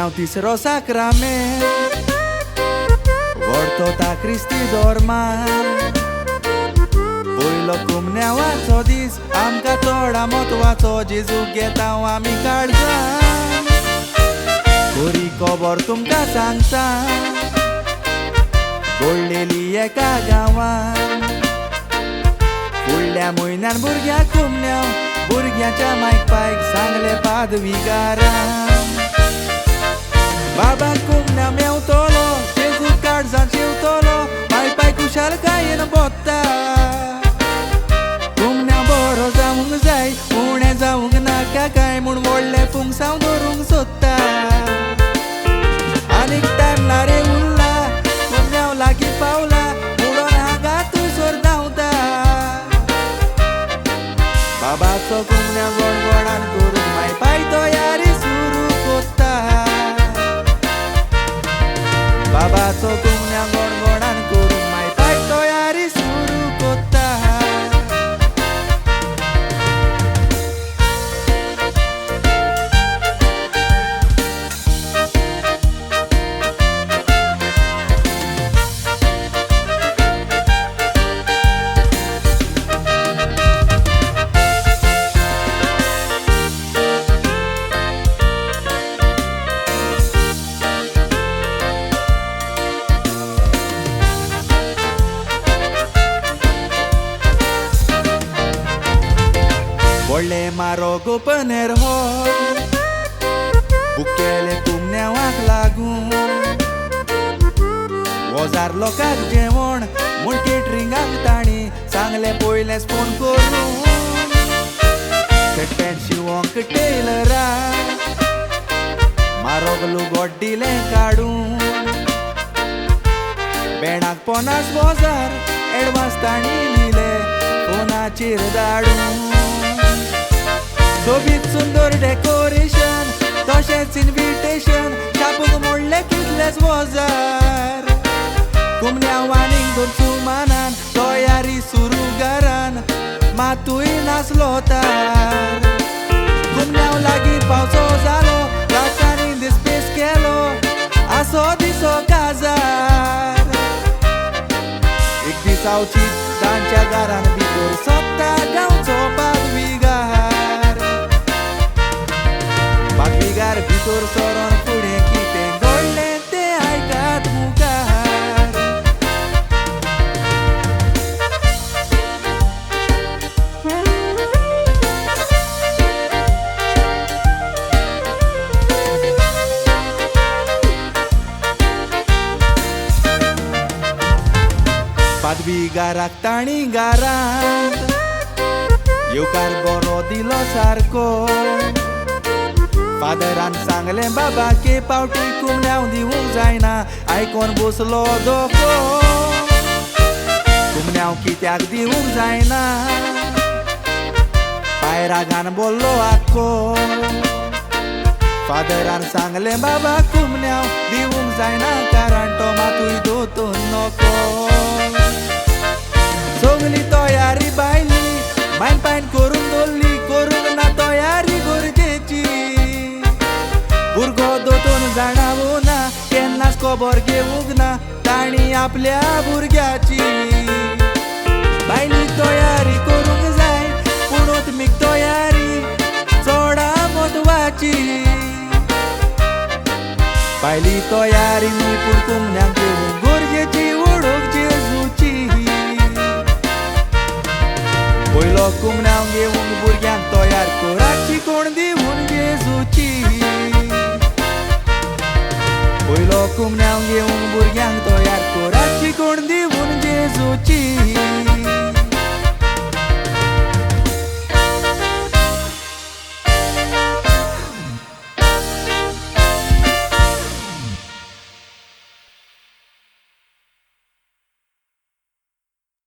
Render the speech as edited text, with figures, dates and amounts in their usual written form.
कुमण्याव तिसरो साक्रामेंत व्हरतो ता क्रिस्ती धर्मान पयलो कुमण्यावाचो दीस आमकां थोडा म्हत्वाचो जेजूक घेता आमी काळजान बरी खबर तुमकां सांगता घडलेली एका गांवान फुडल्या म्हयन्यान भुरग्याक कुमण्याव भुरग्याच्या मायक पायक सांगले पादविकारान बाबाक कुमण्याव मेवतलो जेजूक काळजान शेवतलो माय पाय कुशालकायेन बोत्ता कुमण्याव बरो जावंक जाय उणें जावंक नाका काय म्हूण व्हडलें फुंगसांव धरूंक सोदता आनीक टायम ना रे उरला कुमण्याव लागीं पावला उडोन हांगा थंयसर धांवता बाबाचो कुमण्याव गडगडान करून माय पाय तयारी सुरू कोत्ता बाबाचो कुमण्याव गडगडान करून माय पाय तयारी सुरू कोत्ता व्हडले मारो गोपनेर हो बुकेले कुमण्यावाक लागून वजार लोकांक जेवण म्हूण केटरिंगाक ताणी सांगले पयलेच फोन करून पेंट शिवोंक टेलरा मारोग लुगोट दिलें काडून बेणाक 50,000 एडवान्स ताणी दिले फोनाचेर धाडून सोबीत सुंदर डेकोरेशन तशेंच इन्विटेशन छापूक मोडले कितलेच वजार कुमण्याव आनीक 2 सुमानान तयारी सुरू घरान मातूय नासलो तार कुमण्याव लागीं पावसो जालो लोकांनी दिसपेस केलो आसो दिसो काजार एक दिसावची तांच्या घरान भितर सोदता गांवचो पादविकार भितर सरोन फुडें कितें घडलें तें आयकात मुखार पादविकाराक ताणी घरांत येवकार बरो दिलो सारको फादरान सांगलें बाबा के पावटी कुमण्याव दिवंक जायना आयकोन बसलो दोको कुमण्याव कित्याक दिवंक जायना पायरागान बोल्लो आक्को फादरान सांगलें बाबा कुमण्याव दिवंक जायना कारण तो मातूय दोतोन नोको सगली तयारी बायली मायन पायन करून दवरली करूंक ना तयारी गरजेची भुरगो दोतोन जाणावो ना केन्नाच खबर घेवंक ना ताणी आपल्या भुरग्याची बायली तयारी करूंक जाय पूण मीक तयारी चोडा म्हत्वाची बायली तयारी न्हय पूण कुमण्याक घेवंक गरजेची वळख जेजूची पयलो कुमण्याव घेवंक भुरग्यांक तयार कराची कोण दिवून जेजूची पयलो कुमण्याव घेवंक भुरग्यांक तयार कराची कोण दिवून जेजूची